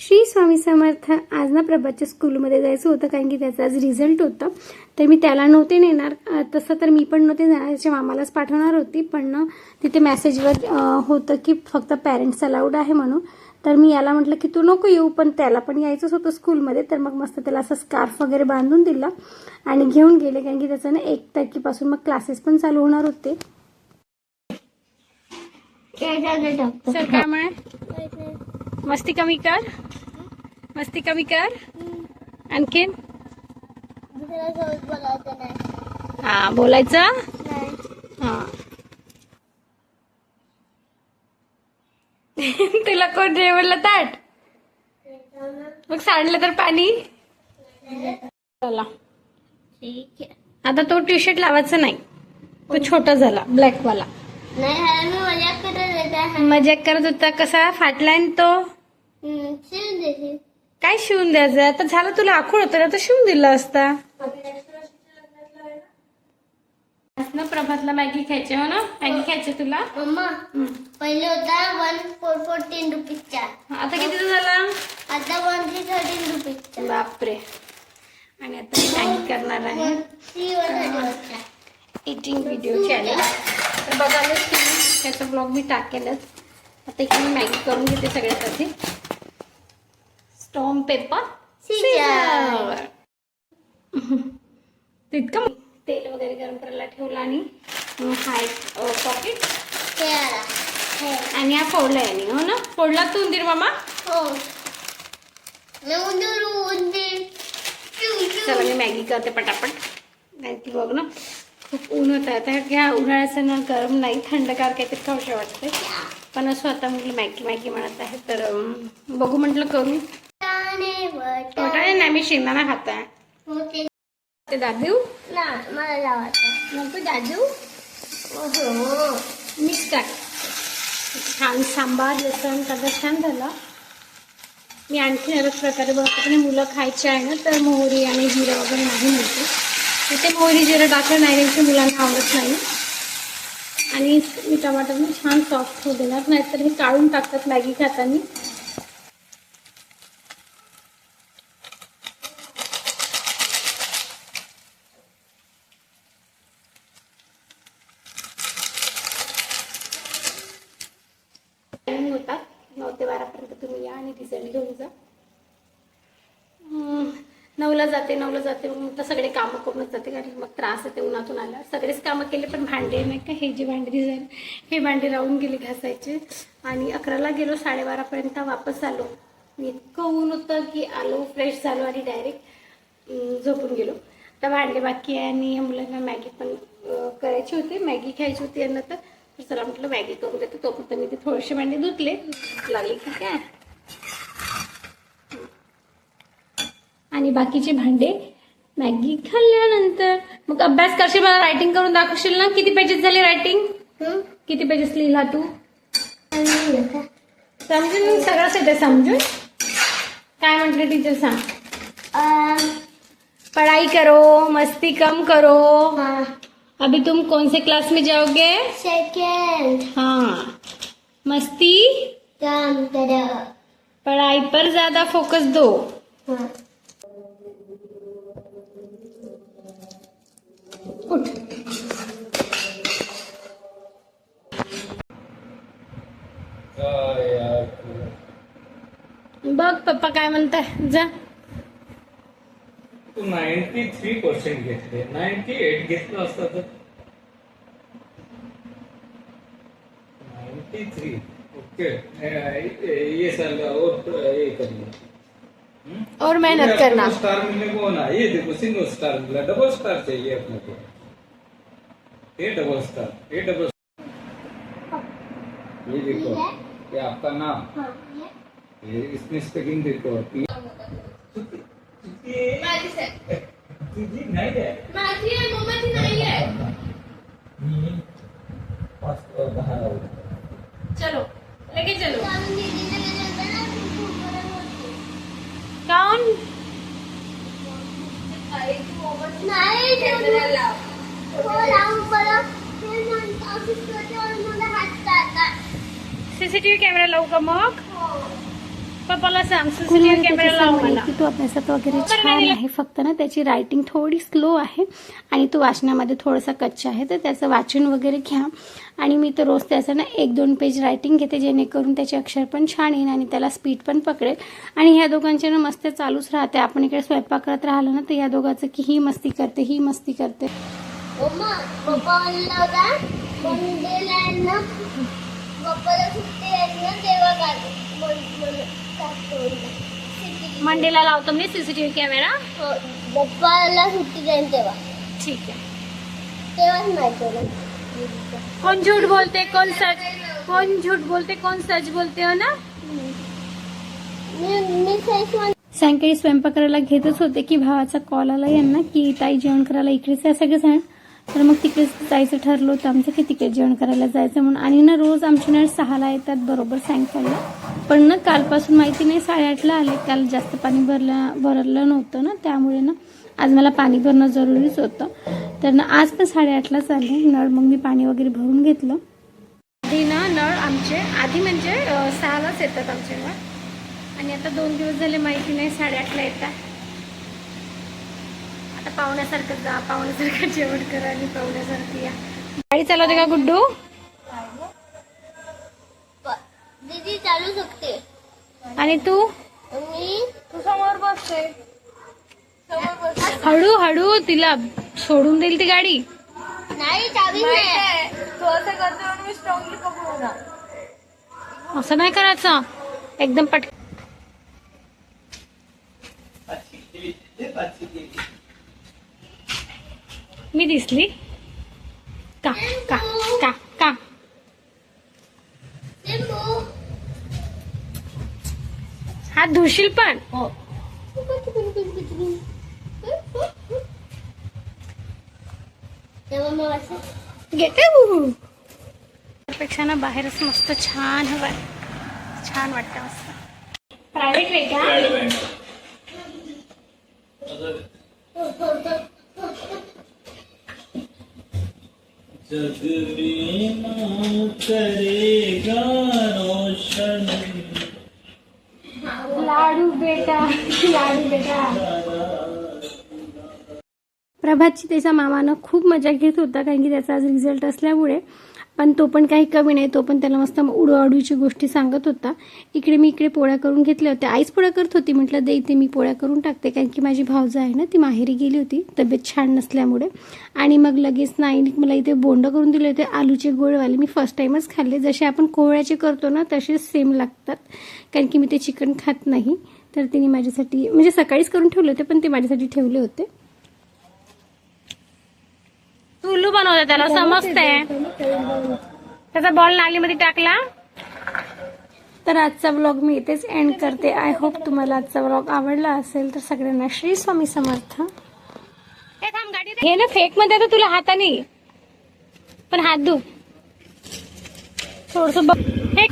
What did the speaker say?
श्री स्वामी समर्थ. आज ना प्रभातच्या स्कूलमध्ये जायचं होतं कारण की त्याचा आज रिझल्ट होता. तर मी त्याला नव्हते नेणार. तसं तर मी पण नव्हते जाणार, त्याच्या मामालाच पाठवणार होती. पण ना तिथे मेसेजवर होतं की फक्त पॅरेंट्स अलाउड आहे म्हणून. तर मी याला म्हटलं की तू नको येऊ, पण त्याला पण यायचंच होतं स्कूलमध्ये. तर मग मस्त त्याला असं स्कार्फ वगैरे बांधून दिला आणि घेऊन गेले कारण की त्याचं ना 1 तारखेपासून मग क्लासेस पण चालू होणार होते. सर काय म्हणे? मस्ती कमी कर, मस्ती कमी कर. आणखीन हा बोलायचं. हा तुला कोण जेवलं ताट? मग सांडलं तर पाणी. चला ठीक आहे. आता तो टी शर्ट लावायचा नाही, तो छोटा झाला ब्लॅक वाला. नाही मी मजाक करत होता. मजाक करत होता. कसा फाटलाय न तो? शिवून देते. काय शिवून द्यायचं? आता झालं, तुला आखूड होतं ना, तर शिवून दिला असता ना. प्रभातला मॅगी खायची हो ना? मॅगी खायची तुला? मम्मा पहिले होता 1,414 रुपीजचा. आता किती झाला? आता 1,313 रुपीजचा. बापरे. आणि आता मी मॅगी करणार आहे. 3,130 इटिंग व्हिडिओ चॅनल. तर बघायलाच तुम्ही, त्याचा ब्लॉग मी टाकेलच. आता इकडे मी मॅगी करून घेते सगळ्यासाठी. स्टॉम पेपर सीजर. तितकं तेल वगैरे गरम करायला ठेवलं आणि हा एक पॉकेट आणि हा फोडला याने हो ना? फोडला तू उंदीर मामा? हो. उंदीर. चला मी मॅगी करते पटापट. नाही ती बघ ना, खूप ऊन होत आहे. आता ह्या उन्हाळ्याचं ना गरम नाही, थंडगार काहीतरी खाऊशी वाटते. पण असं आता म्हटलं मॅगी म्हणत आहे, तर बघू म्हटलं करू. वाटाणे नाही, मी शेंगदाणा खात आहे. ते दादू मला लावायचं नको दादू. मिक्स टाक. छान सांबार लसण सगळं छान झालं. मी आणखी अलग प्रकारे बघते, पण मुलं खायचे आहे ना, तर मोहरी आणि जिरं वगैरे नाही मिळते. इथे मोहरी जिरं टाकलं नाही, त्यांच्या मुलांना आवडत नाही. आणि मी टमाटर मी छान सॉफ्ट होऊ देणार, नाहीतर हे काढून टाकतात मॅगी खाताना. टायमिंग होता 9 ते 12 पर्यंत. तुम्ही या आणि रिझल्ट घेऊन जा. 9ला जाते मग तर सगळे कामं करूनच जाते, कारण मग त्रास येते उन्हातून आला. सगळेच कामं केले, पण भांडे नाही का, हे जे भांडे दिसायला हे भांडे राहून गेले घासायचे. आणि 11ला गेलो, 12:30पर्यंत वापस आलो. इतकं ऊन होतं की आलो, फ्रेश झालो आणि डायरेक्ट झोपून गेलो. आता भांडे बाकी आहे आणि मुलांना मॅगी पण करायची होती, मॅगी खायची होती यांना. तर चला म्हटलं मॅगी करून देते. तोपर्यंत मी ते थोडेसे भांडे धुतले लागले की काय. आणि बाकीचे भांडे मॅगी खाल्ल्यानंतर मग अभ्यास करशील, मला रायटिंग करून दाखवशील ना? किती पेजेस झाले रायटिंग? किती पेजेस लिहिला तू? समजून सगळंच येते समजून. काय म्हटलं टीचर सांग? पढ़ाई करो, मस्ती कम करो. अभी तुम कौन से क्लास में जाओगे? सेकंड. हाँ. मस्ती काम करो. पढ़ाई पर ज्यादा फोकस दो. उठ. बघ पप्पा काय म्हणताय. जा. तू 93% घेतले, 98 घेतलं असतं तर 93. ओके. ये साल और ये करना और मेहनत करना. स्टार मिलने को ना, ये देखो सिंगल स्टार मिला, डबल स्टार चाहिए अपने को. ये डबल स्टार, ये डबल. ये देखो, ये आपका नाम. ये इसमें स्पेलिंग देखो. तुझी नाही आहे. माझी आहे, मम्माची नाही आहे. मी 5-10 लावले. चलो लेके चलो. कौन नाही सीसीटीव्ही कॅमेरा लावू का मग? पप्पाला सांग स्कूलमध्ये सीसीटीव्ही कॅमेरा त्याची लाव सवय मला. आहे की तो अभ्यासात वगैरे छान आहे, फक्त ना त्याची रायटिंग थोडी स्लो आहे आणि तो वाचनामध्ये थोडासा कच्चा आहे. तर त्याचं वाचन वगैरे घ्या आणि मी तर रोज त्याचं ना 1-2 पेज रायटिंग घेते, जेणेकरून त्याचे अक्षर पण छान येईल आणि त्याला स्पीड पण पकडेल. आणि ह्या दोघांचे ना मस्त चालूच राहते. आपण इकडे स्वयंपाक करत राहिलो ना तर या दोघांचं की ही मस्ती करते, ही मस्ती करते. मम्मा पप्पा म्हणला होता मंडेला आहे ना, पप्पाला सुट्टी आहे ना तेव्हा मंडेला लावतो मी सीसीटीव्ही कॅमेरा. पप्पाला सुट्टी जाईल तेव्हा, ठीक आहे. तेव्हाच माहिती होईल. कोण झूठ बोलते, कोण सच, कोण झूठ बोलते, कोण सच बोलते, हो ना. मी सच सायंकाळी स्वयंपाक करायला घेतच होते की भावाचा कॉल आला यांना की ताई जेवण करायला इकडेच आहे सगळेजण. तर मग तिकडेच जायचं ठरलं होतं आमचं की तिकडे जेवण करायला जायचं म्हणून. आणि ना रोज आमची नळ 6ला येतात बरोबर सायंकाळला. पण ना कालपासून माहिती नाही 8:30ला आले. काल जास्त पाणी भरलं नव्हतं ना, त्यामुळे ना आज मला पाणी भरणं जरुरीच होतं. तर ना आज पण 8:30लाच आले नळ. मग मी पाणी वगैरे भरून घेतलं. आधी ना नळ आमचे आधी म्हणजे 6लाच येतात आमचे नळ, आणि आता 2 दिवस झाले माहिती नाही 8:30ला येतात. आता पाहुण्यासारखं जा, पाहुण्यासारखं जेवण करा आणि पाहुण्यासारखं या. गाडी चालवते का गुड्डू? दीदी चालू शकते. आणि तू मी तू समोर बसते. हळूहळू तिला सोडून देईल ती गाडी. नाही चावी नाही. असं नाही करायचं, एकदम पट. मी दिसली का का का का? लिंबू. हात धुशील पण. तेव्हा मग असं घेते पेक्षा ना बाहेरच मस्त छान हवा, छान वाटतं मस्त. प्रायव्हेट वे का? करेगा रोशन. लाडू बेटा, लाडू बेटा. प्रभातची त्याच्या मामानं खूप मजा घेत होता, कारण की त्याचा आज रिझल्ट असल्यामुळे. पण तो पण काही कमी नाही, तो पण त्याला मस्त उडवाउडवीची गोष्टी सांगत होता. इकडे पोळ्या करून घेतल्या होत्या. आईच पोळ्या करत होती, म्हटलं दे इथे मी पोळ्या करून टाकते, कारण की माझी भावजा आहे ना ती माहेरी गेली होती तब्येत छान नसल्यामुळे. आणि मग लगेच नाईने मला इथे बोंड करून दिले होते आलूचे गोळवाले. मी फर्स्ट टाइमच खाल्ले. जसे आपण कोहळ्याचे करतो ना तसेच सेम लागतात, कारण की मी ते चिकन खात नाही. तर तिने माझ्यासाठी म्हणजे सकाळीच करून ठेवले होते, पण ते माझ्यासाठी ठेवले होते. उल्लू बनवते त्याला, समजतंय. त्याचा बॉल नालीमध्ये टाकला. तर आजचा व्लॉग मी इथेच एंड करते. आय होप तुम्हाला आजचा व्लॉग आवडला असेल. तर सगळ्यांना श्री स्वामी समर्थ. हे ना फेक मध्ये तर तुला हाताने पण हात धु थोडस फेक.